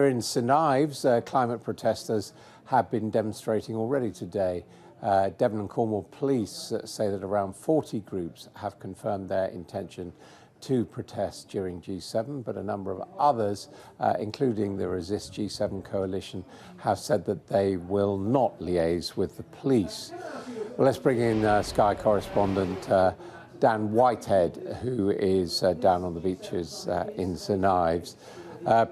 In St Ives, climate protesters have been demonstrating already today. Devon and Cornwall police say that around 40 groups have confirmed their intention to protest during G7, but a number of others, including the Resist G7 coalition, have said that they will not liaise with the police. Well, let's bring in Sky correspondent Dan Whitehead, who is down on the beaches in St Ives.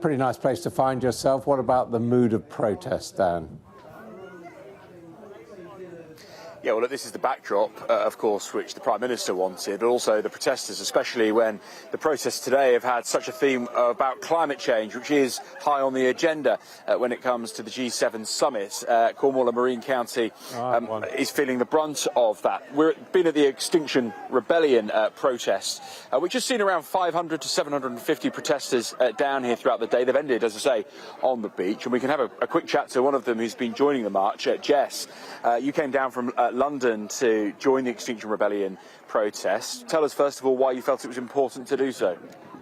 Pretty nice place to find yourself. What about the mood of protest, Dan? Yeah, well, this is the backdrop, of course, which the Prime Minister wanted, but also the protesters, especially when the protests today have had such a theme about climate change, which is high on the agenda when it comes to the G7 summit. Cornwall and Marine County is feeling the brunt of that. We've been at the Extinction Rebellion protest, which has seen around 500 to 750 protesters down here throughout the day. They've ended, as I say, on the beach, and we can have a quick chat to one of them who's been joining the march. Jess, you came down from London to join the Extinction Rebellion protest. Tell us, first of all, why you felt it was important to do so.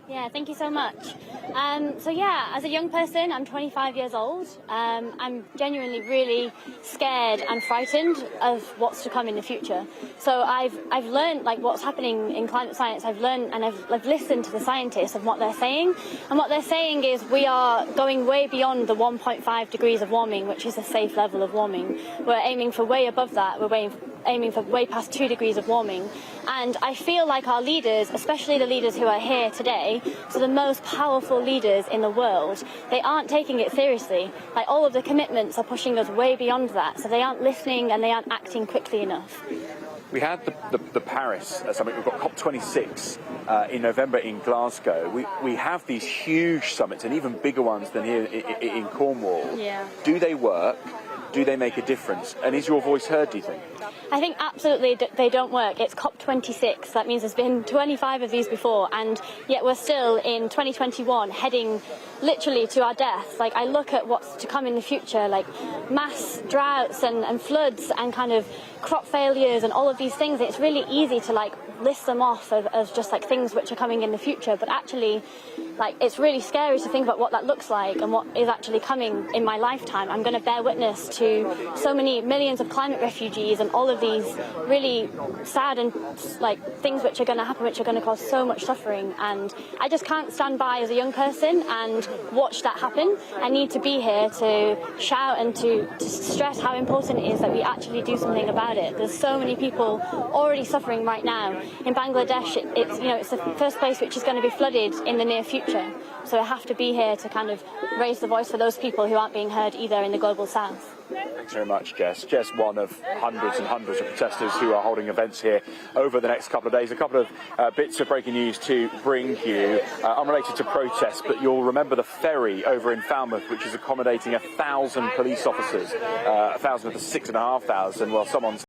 Yeah, thank you so much. As a young person, I'm 25 years old. I'm genuinely really scared and frightened of what's to come in the future. So I've learned what's happening in climate science. I've learned and I've listened to the scientists and what they're saying. And what they're saying is we are going way beyond the 1.5 degrees of warming, which is a safe level of warming. We're aiming for way above that. We're aiming for way past 2 degrees of warming. And I feel like our leaders, especially the leaders who are here today, so the most powerful leaders in the world, they aren't taking it seriously. All of the commitments are pushing us way beyond that, so they aren't listening and they aren't acting quickly enough. We had the Paris summit. We've got COP26 in November in Glasgow. We have these huge summits and even bigger ones than here in Cornwall. Yeah. Do they work? Do they make a difference? And is your voice heard, do you think? I think absolutely they don't work. It's COP26. That means there's been 25 of these before, and yet we're still in 2021 heading literally to our death. I look at what's to come in the future, mass droughts and floods and kind of crop failures and all of these things. It's really easy to list them off as just things which are coming in the future, but actually it's really scary to think about what that looks like and what is actually coming in my lifetime. I'm going to bear witness to so many millions of climate refugees and all of these really sad and things which are going to happen, which are going to cause so much suffering. And I just can't stand by as a young person and watch that happen. I need to be here to shout and to stress how important it is that we actually do something about it. There's so many people already suffering right now. In Bangladesh, it's the first place which is going to be flooded in the near future. So I have to be here to kind of raise the voice for those people who aren't being heard either in the global south. Thanks very much, Jess. Jess, one of hundreds and hundreds of protesters who are holding events here over the next couple of days. A couple of bits of breaking news to bring you, unrelated to protests, but you'll remember the ferry over in Falmouth, which is accommodating 1,000 police officers, 1,000 of the 6,500. Well, someone's